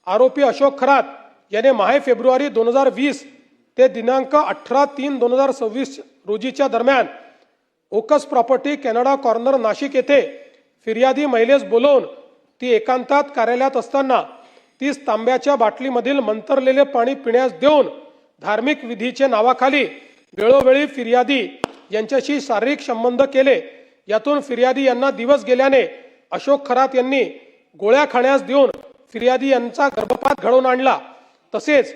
आरोपी अशोक खरात याने माहे फेब्रुवारी 2020 ते दिनांक 18/3/2026 रोजीच्या दरम्यान ओकस प्रॉपर्टी कॅनडा कॉर्नर नाशिक येथे फिर्यादी महिलेस बोलवून ती एकांतात कार्यालयात असताना तीस तांब्याच्या बाटलीमधील मंतरलेले पाणी पिण्यास देऊन धार्मिक विधीचे नावाखाली वेळोवेळी फिर्यादी यांच्याशी शारीरिक संबंध केले। यातून फिर्यादी यांना दिवस गेल्याने अशोक खरात यांनी गोळ्या खाण्यास देऊन फिर्यादी यांचा गर्भपात घडवून आणला। तसेच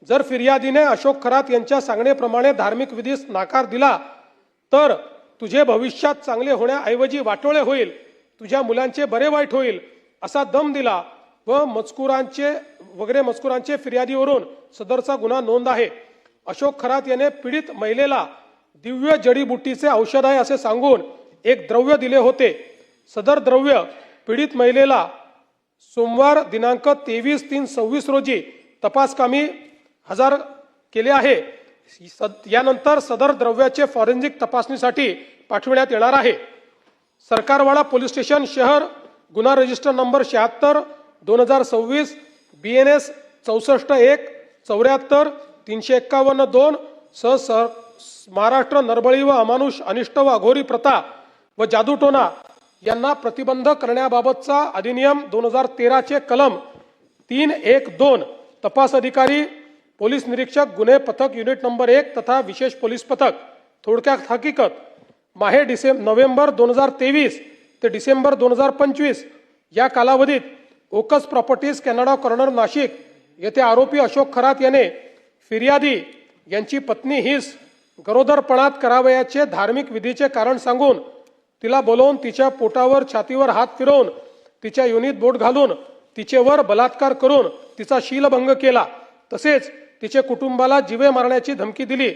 जर फिर्यादीने अशोक खरात यांच्या सांगण्याप्रमाणे धार्मिक विधीस नाकार दिला तर तुझे भविष्यात चांगले होण्याऐवजी वाटोळे होईल, तुझ्या मुलांचे बरे वाईट होईल असा दम दिला व मजकुरांचे फिर्यादीवरून सदरचा गुन्हा नोंद आहे। अशोक खरात याने पीडित महिलेला दिव्य जडीबुटीचे औषध आहे असे सांगून एक द्रव्य दिले होते। सदर द्रव्य पीडित महिलेला सोमवार दिनांक 23/3/26 रोजी तपासकामी हजर केले आहे। यानंतर सदर द्रव्याचे फॉरेन्सिक तपासणीसाठी पाठविण्यात येणार आहे। सरकारवाडा पोलीस स्टेशन शहर गुन्हा रजिस्टर नंबर 76/2026 BNS 64-1-74-351-2 सह महाराष्ट्र नरबळी व अमानुष अनिष्ट व अघोरी प्रथा व जादूटोना यांना प्रतिबंध करण्याबाबतचा अधिनियम 2013 चे कलम 312 तपास अधिकारी पोलीस निरीक्षक गुन्हे पथक युनिट नंबर 1 तथा विशेष पोलीस पथक थोडक्यात हकीकत माहे नोव्हेंबर 2023 ते डिसेंबर 2025 या कालावधीत ओकस प्रॉपर्टीज कॅनडा कॉर्नर नाशिक येथे आरोपी अशोक खरात याने फिर्यादी यांची पत्नी हिस गरोदरपणात करावयाचे धार्मिक विधीचे कारण सांगून तिला बोलवून तिच्या पोटावर छातीवर हात फिरवून तिच्या योनीत बोट घालून तिचेवर बलात्कार करून तिचा शीलभंग केला। तसेच तिचे कुटुंबाला जीवे मारण्याची धमकी दिली।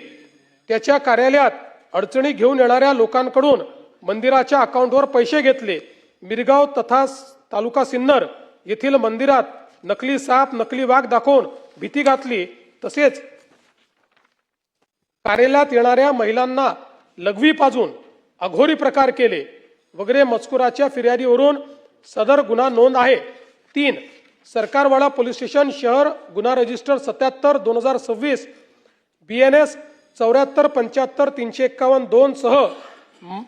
त्याच्या कार्यालयात अडचणी घेऊन येणाऱ्या लोकांकडून मंदिराच्या अकाउंटवर पैसे घेतले। मिरगाव तथा तालुका सिन्नर येथील मंदिरात नकली साप नकली वाघ दाखवून भीती घातली। तसेच कार्यालयात येणाऱ्या महिलांना लघवी पाजून अघोरी प्रकार केले वगैरे मजकुराच्या फिर्यादीवरून सदर गुन्हा नोंद आहे। 3 सरकारवाडा पोलीस स्टेशन शहर गुन्हा रजिस्टर 77/2026 BNS 74-75-351-2 सह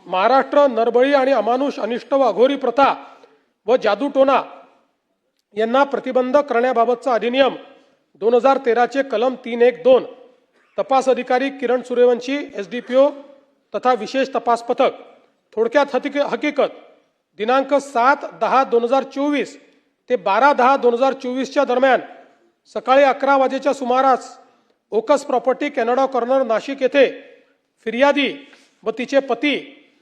महाराष्ट्र नरबळी आणि अमानुष अनिष्ट व अघोरी प्रथा व जादूटोना यांना प्रतिबंध करण्याबाबतचा अधिनियम 2013 चे कलम 312 तपास अधिकारी किरण सूर्यवंशी SDPO तथा विशेष तपास पथक थोडक्यात हकीकत दिनांक 7/10/2024 ते 12/10/2024 च्या दरम्यान सकाळी 11 वाजेच्या सुमारास ओकस प्रॉपर्टी कॅनडा कॉर्नर नाशिक येथे फिर्यादी व तिचे पती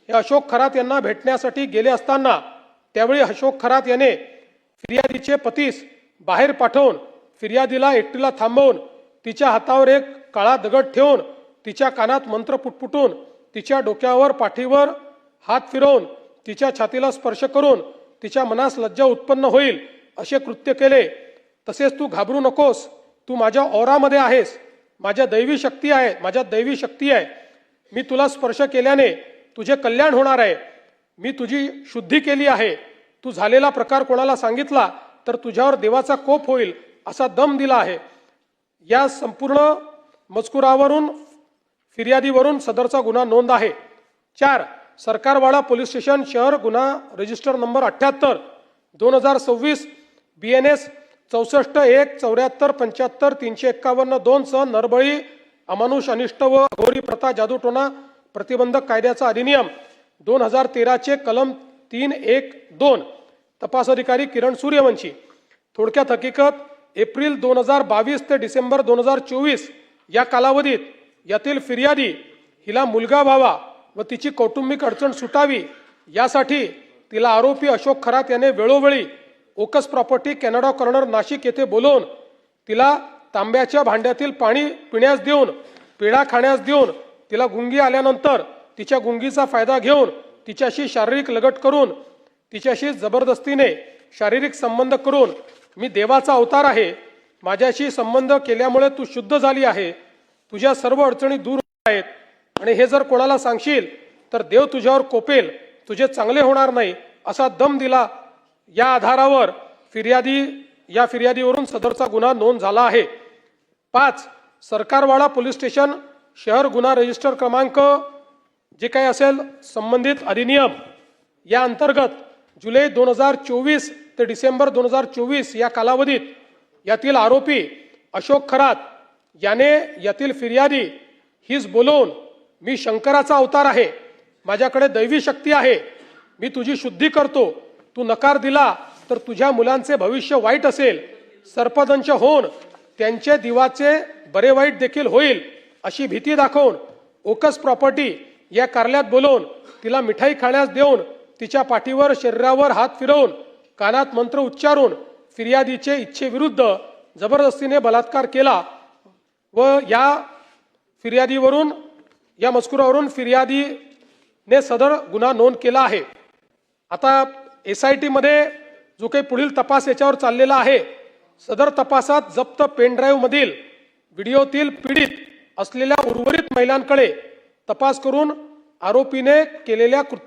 हे अशोक खरात यांना भेटण्यासाठी गेले असताना त्यावेळी अशोक खरात याने फिर्यादीचे पतीस बाहेर पाठवून फिर्यादीला एकटीला थांबवून तिच्या हातावर एक काळा दगड ठेवून तिच्या कानात मंत्र पुटपुटून तिच्या डोक्यावर पाठीवर हात फिरवून तिच्या छातीला स्पर्श करून तिच्या मनास लज्जा उत्पन्न होईल असे कृत्य केले। तसेच तू घाबरू नकोस, तू माझ्या औरामध्ये आहेस, माझ्यात दैवी शक्ती आहे, मी तुला स्पर्श केल्याने तुझे कल्याण होणार आहे, मी तुझी शुद्धी केली आहे, तू झालेला प्रकार कोणाला सांगितला तर तुझ्यावर देवाचा कोप होईल असा दम दिला आहे। या संपूर्ण मजकुरावरून फिर्यादीवरून सदरचा गुन्हा नोंद आहे। 4 सरकारवाडा पोलीस स्टेशन शहर गुन्हा रजिस्टर नंबर 78/2026 BNS 64-1-74-75-351-2 सह नरबळी अमानुष अनिष्ट व अघोरी प्रथा जादूटोना प्रतिबंधक कायद्याचा अधिनियम 2013 चे कलम 312 तपास अधिकारी किरण सूर्यवंशी थोडक्यात हकीकत एप्रिल 2022 ते डिसेंबर 2024 या कालावधीत यातील फिर्यादी हिला मुलगा व्हावा व तिची कौटुंबिक अडचण सुटावी यासाठी तिला आरोपी अशोक खरात याने वेळोवेळी ओकस प्रॉपर्टी कॅनडा कॉर्नर नाशिक येथे बोलवून तिला तांब्याच्या भांड्यातील पाणी पिण्यास देऊन पेढा खाण्यास देऊन तिला गुंगी आल्यानंतर तिच्या गुंगीचा फायदा घेऊन तिच्याशी शारीरिक लगट करून तिच्याशी जबरदस्तीने शारीरिक संबंध करून मी देवाचा अवतार आहे, माझ्याशी संबंध केल्यामुळे तू शुद्ध झाली आहे, तुझ्या सर्व अडचणी दूर आहेत आणि हे जर कोणाला सांगशील तर देव तुझ्यावर कोपेल, तुझे चांगले होणार नाही असा दम दिला। या आधारावर फिर्यादी या फिर्यादीवरून सदरचा गुन्हा नोंद झाला आहे। 5 सरकारवाडा पोलीस स्टेशन शहर गुन्हा रजिस्टर क्रमांक जे काही असेल संबंधित अधिनियम या अंतर्गत जुलै 2024 ते डिसेंबर 2024 या कालावधीत यातील आरोपी अशोक खरात याने यातील फिर्यादी हीच बोलवून मी शंकराचा अवतार आहे, माझ्याकडे दैवी शक्ती आहे, मी तुझी शुद्धी करतो, तू नकार दिला तर तुझ्या मुलांचे भविष्य वाईट असेल, सर्पदंश होऊन त्यांचे दिवाचे बरे वाईट देखील होईल अशी भीती दाखवून ओकस प्रॉपर्टी या कार्यालयात बोलवून तिला मिठाई खाण्यास देऊन तिच्या पाठीवर शरीरावर हात फिरवून कानात मंत्र उच्चारून फिर्यादीचे इच्छेविरुद्ध जबरदस्तीने बलात्कार केला व या फिर्यादीवरून या मजकुरावरून फिर्यादीने सदर गुन्हा नोंद केला आहे। आता SIT मध्ये जो काही पुढील तपास याच्यावर चाललेला आहे, सदर तपासात जप्त पेनड्राईव्ह मधील व्हिडिओतील पीडित असलेल्या उर्वरित महिलांकडे तपास करून आरोपीने केलेल्या